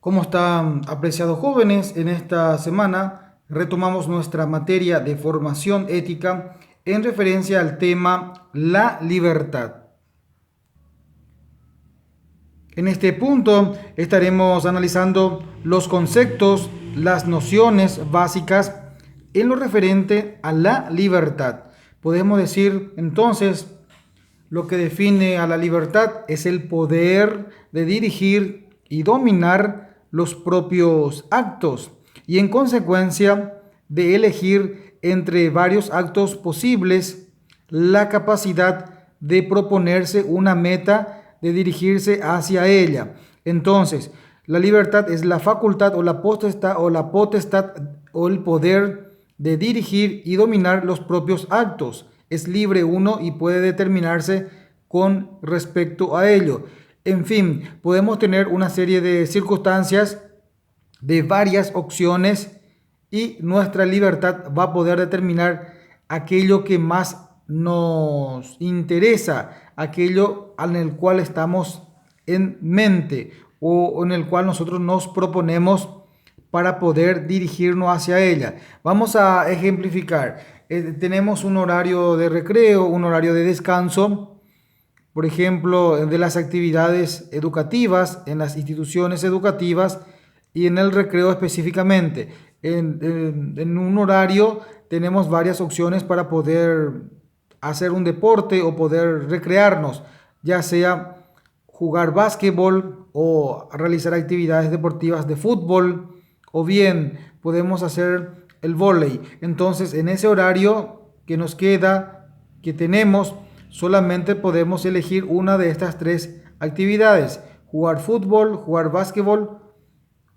¿Cómo están, apreciados jóvenes? En esta semana retomamos nuestra materia de formación ética en referencia al tema la libertad. En este punto estaremos analizando los conceptos, las nociones básicas en lo referente a la libertad. Podemos decir entonces lo que define a la libertad es el poder de dirigir y dominar los propios actos y en consecuencia de elegir entre varios actos posibles la capacidad de proponerse una meta, de dirigirse hacia ella. Entonces, la libertad es la facultad o la potestad o el poder de dirigir y dominar los propios actos. Es libre uno y puede determinarse con respecto a ello. En fin, podemos tener una serie de circunstancias, de varias opciones y nuestra libertad va a poder determinar aquello que más nos interesa, aquello en el cual estamos en mente o en el cual nosotros nos proponemos para poder dirigirnos hacia ella. Vamos a ejemplificar. Tenemos un horario de recreo, un horario de descanso, por ejemplo, de las actividades educativas en las instituciones educativas y en el recreo específicamente. En un horario tenemos varias opciones para poder hacer un deporte o poder recrearnos, ya sea jugar básquetbol o realizar actividades deportivas de fútbol, o bien podemos hacer el vóley. Entonces, en ese horario que nos queda, que tenemos, solamente podemos elegir una de estas tres actividades: jugar fútbol, jugar básquetbol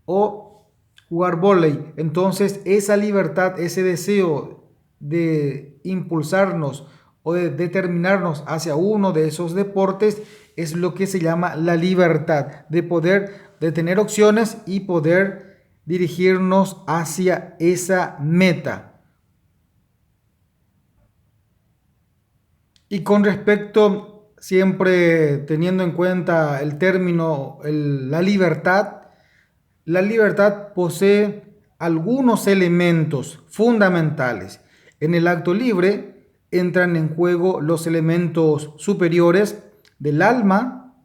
o jugar vóley. Entonces, esa libertad, ese deseo de impulsarnos o de determinarnos hacia uno de esos deportes es lo que se llama la libertad, de tener opciones y poder dirigirnos hacia esa meta. Y con respecto, siempre teniendo en cuenta el término, la libertad posee algunos elementos fundamentales. En el acto libre entran en juego los elementos superiores del alma,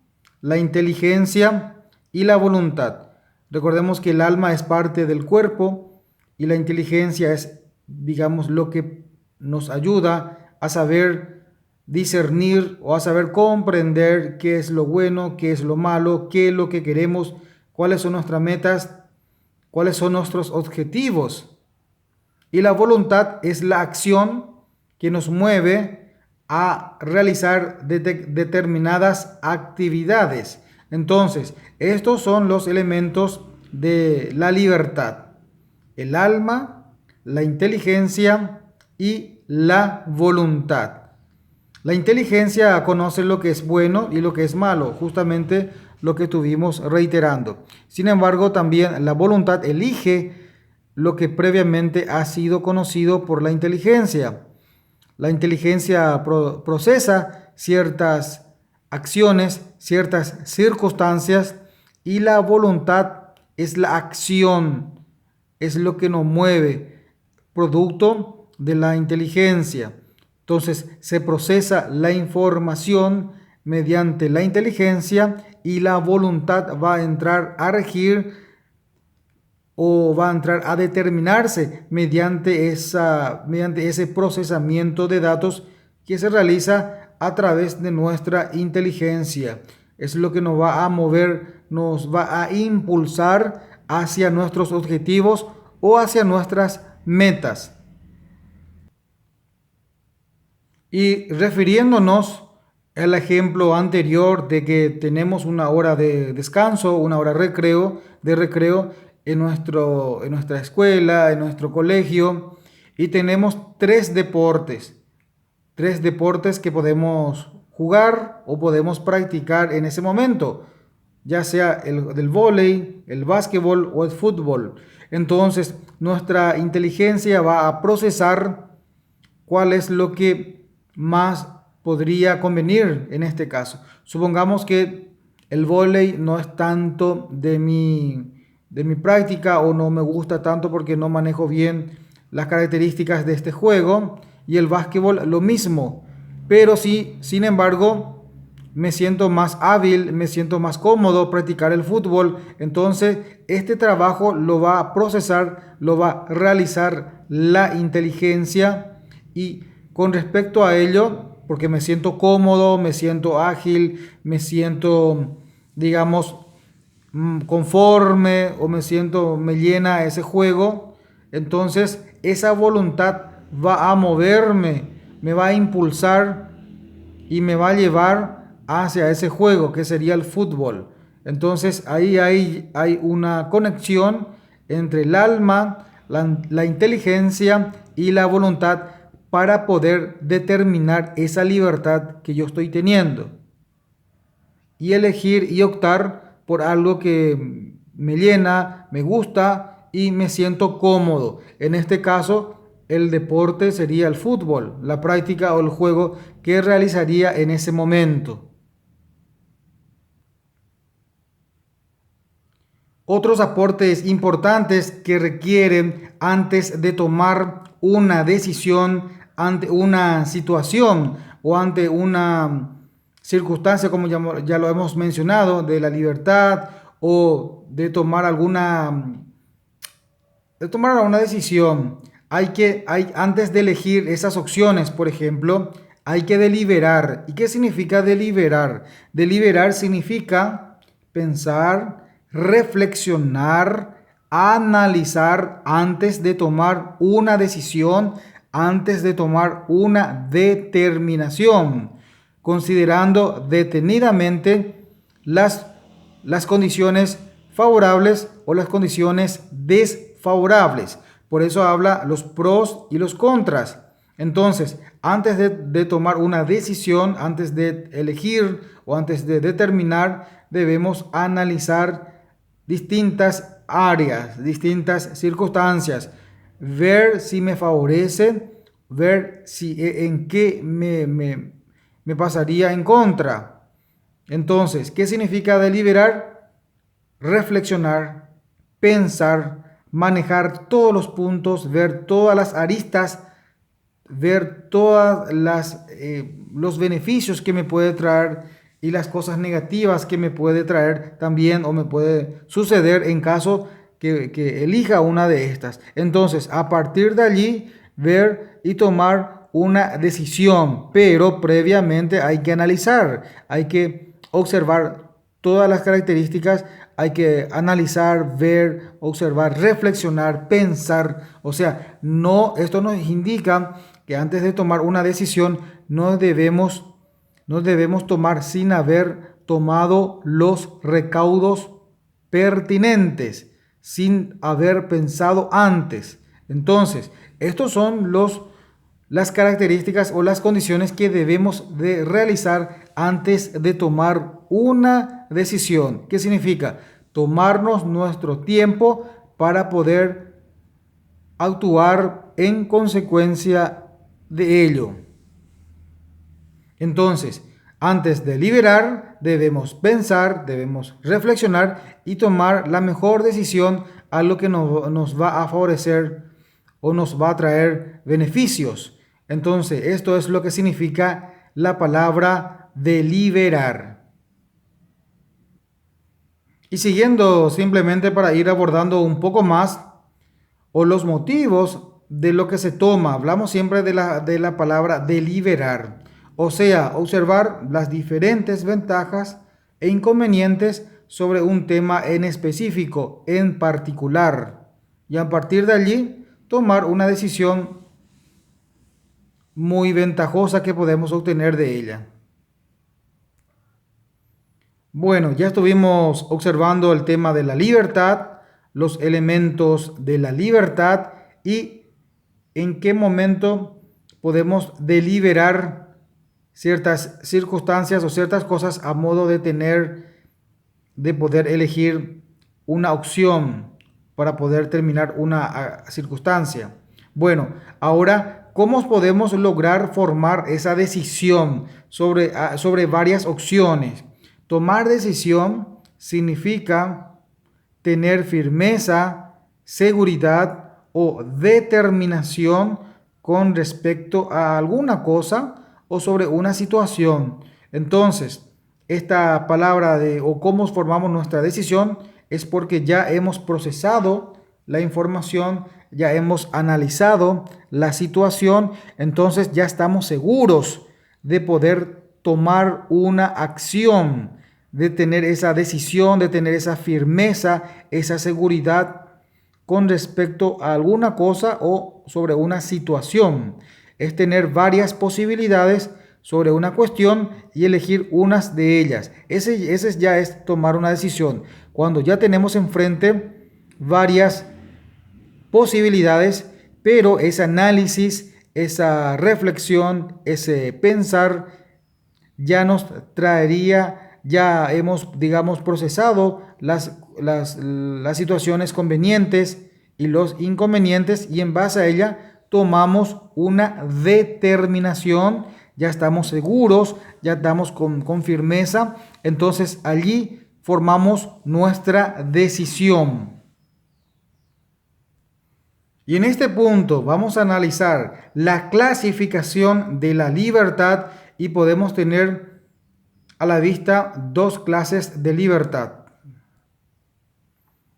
la inteligencia y la voluntad. Recordemos que el alma es parte del cuerpo y la inteligencia es, digamos, lo que nos ayuda a saber discernir o a saber comprender qué es lo bueno, qué es lo malo, qué es lo que queremos, cuáles son nuestras metas, cuáles son nuestros objetivos. Y la voluntad es la acción que nos mueve a realizar determinadas actividades. Entonces, estos son los elementos de la libertad: el alma, la inteligencia y la voluntad. La inteligencia conoce lo que es bueno y lo que es malo, justamente lo que estuvimos reiterando. Sin embargo, también la voluntad elige lo que previamente ha sido conocido por la inteligencia. La inteligencia procesa ciertas acciones, ciertas circunstancias, y la voluntad es la acción, es lo que nos mueve, producto de la inteligencia. Entonces se procesa la información mediante la inteligencia y la voluntad va a entrar a regir o va a entrar a determinarse mediante ese procesamiento de datos que se realiza a través de nuestra inteligencia. Es lo que nos va a mover, nos va a impulsar hacia nuestros objetivos o hacia nuestras metas. Y refiriéndonos al ejemplo anterior de que tenemos una hora de descanso, una hora de recreo en nuestra escuela, en nuestro colegio, y tenemos tres deportes que podemos jugar o podemos practicar en ese momento, ya sea el del vóley, el básquetbol o el fútbol. Entonces, nuestra inteligencia va a procesar cuál es lo que más podría convenir en este caso. Supongamos que el vóley no es tanto de mi de mi práctica o no me gusta tanto porque no manejo bien las características de este juego. Y el básquetbol lo mismo, pero sí, sin embargo, me siento más hábil, me siento más cómodo practicar el fútbol. Entonces, este trabajo lo va a procesar, lo va a realizar la inteligencia. Y con respecto a ello, porque me siento cómodo, me siento ágil, me siento, digamos, conforme o me llena ese juego, entonces esa voluntad va a moverme, me va a impulsar y me va a llevar hacia ese juego que sería el fútbol. Entonces ahí hay una conexión entre el alma, la inteligencia y la voluntad para poder determinar esa libertad que yo estoy teniendo y elegir y optar por algo que me llena, me gusta y me siento cómodo. En este caso, el deporte sería el fútbol, la práctica o el juego que realizaría en ese momento. Otros aportes importantes que requieren antes de tomar una decisión ante una situación o ante una circunstancia, como ya lo hemos mencionado, de la libertad o de tomar alguna decisión. Antes de elegir esas opciones, por ejemplo, hay que deliberar. ¿Y qué significa deliberar? Deliberar significa pensar, reflexionar, analizar antes de tomar una decisión, antes de tomar una determinación, considerando detenidamente las condiciones favorables o las condiciones desfavorables. Por eso habla los pros y los contras. Entonces, antes de tomar una decisión, antes de elegir o antes de determinar, debemos analizar distintas áreas, distintas circunstancias, ver si me favorece, ver si en qué me pasaría en contra. Entonces, ¿qué significa deliberar? Reflexionar, pensar, manejar todos los puntos, ver todas las aristas, ver todas los beneficios que me puede traer y las cosas negativas que me puede traer también o me puede suceder en caso que elija una de estas. Entonces, a partir de allí, ver y tomar una decisión, pero previamente hay que analizar, hay que observar todas las características, hay que analizar, ver, observar, reflexionar, pensar. O sea, esto nos indica que antes de tomar una decisión no debemos tomar sin haber tomado los recaudos pertinentes, sin haber pensado antes. Entonces, estos son las características o las condiciones que debemos de realizar antes de tomar una decisión. ¿Qué significa? Tomarnos nuestro tiempo para poder actuar en consecuencia de ello. Entonces, antes de deliberar, debemos pensar, debemos reflexionar y tomar la mejor decisión a lo que nos va a favorecer o nos va a traer beneficios. Entonces, esto es lo que significa la palabra deliberar. Y siguiendo simplemente para ir abordando un poco más o los motivos de lo que se toma, hablamos siempre de la palabra deliberar, o sea, observar las diferentes ventajas e inconvenientes sobre un tema en específico, en particular, y a partir de allí tomar una decisión muy ventajosa que podemos obtener de ella. Bueno, ya estuvimos observando el tema de la libertad, los elementos de la libertad y en qué momento podemos deliberar ciertas circunstancias o ciertas cosas a modo de poder elegir una opción para poder terminar una circunstancia. Bueno, ahora, ¿cómo podemos lograr formar esa decisión sobre varias opciones? Tomar decisión significa tener firmeza, seguridad o determinación con respecto a alguna cosa o sobre una situación. Entonces, esta palabra de o cómo formamos nuestra decisión es porque ya hemos procesado la información, ya hemos analizado la situación, entonces ya estamos seguros de poder tomar una acción, de tener esa decisión, de tener esa firmeza, esa seguridad con respecto a alguna cosa o sobre una situación. Es tener varias posibilidades sobre una cuestión y elegir unas de ellas. Ese ya es tomar una decisión. Cuando ya tenemos enfrente varias posibilidades, pero ese análisis, esa reflexión, ese pensar ya nos traería, ya hemos, digamos, procesado las situaciones convenientes y los inconvenientes y en base a ella tomamos una determinación, ya estamos seguros, ya estamos con firmeza, entonces allí formamos nuestra decisión. Y en este punto vamos a analizar la clasificación de la libertad y podemos tener a la vista dos clases de libertad.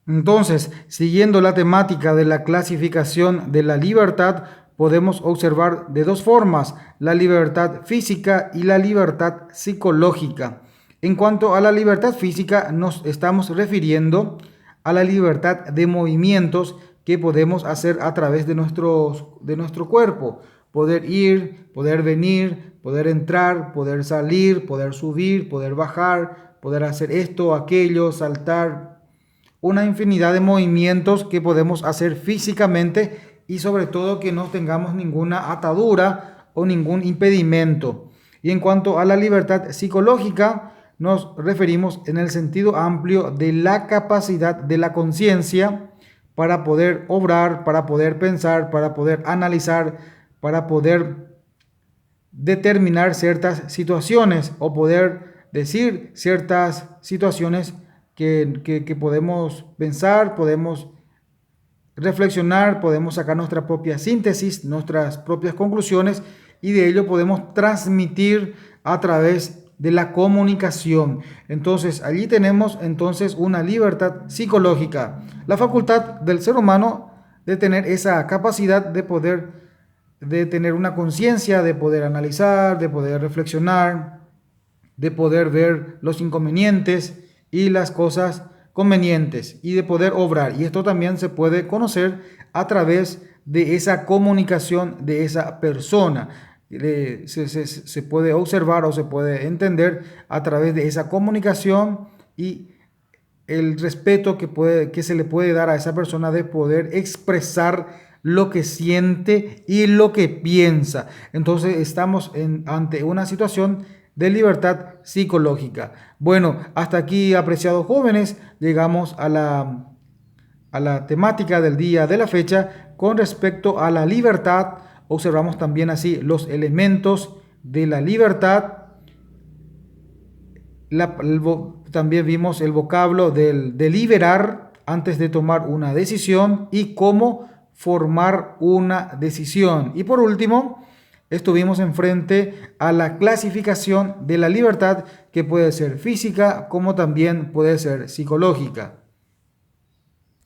Entonces, siguiendo la temática de la clasificación de la libertad, podemos observar de dos formas, la libertad física y la libertad psicológica. En cuanto a la libertad física, nos estamos refiriendo a la libertad de movimientos que podemos hacer a través de nuestro cuerpo. Poder ir, poder venir, poder entrar, poder salir, poder subir, poder bajar, poder hacer esto, aquello, saltar. Una infinidad de movimientos que podemos hacer físicamente y sobre todo que no tengamos ninguna atadura o ningún impedimento. Y en cuanto a la libertad psicológica, nos referimos en el sentido amplio de la capacidad de la conciencia para poder obrar, para poder pensar, para poder analizar, para poder determinar ciertas situaciones o poder decir ciertas situaciones que podemos pensar, podemos reflexionar, podemos sacar nuestra propia síntesis, nuestras propias conclusiones y de ello podemos transmitir a través de la comunicación. Entonces, allí tenemos entonces una libertad psicológica, la facultad del ser humano de tener esa capacidad de poder, de tener una conciencia, de poder analizar, de poder reflexionar, de poder ver los inconvenientes y las cosas convenientes y de poder obrar. Y esto también se puede conocer a través de esa comunicación de esa persona. Se puede observar o se puede entender a través de esa comunicación y el respeto que se le puede dar a esa persona de poder expresar lo que siente y lo que piensa. Entonces estamos ante una situación de libertad psicológica. Bueno, hasta aquí, apreciados jóvenes, llegamos a la temática del día de la fecha con respecto a la libertad. Observamos también así los elementos de la libertad. También vimos el vocablo del deliberar antes de tomar una decisión y cómo formar una decisión. Y por último, estuvimos enfrente a la clasificación de la libertad que puede ser física como también puede ser psicológica.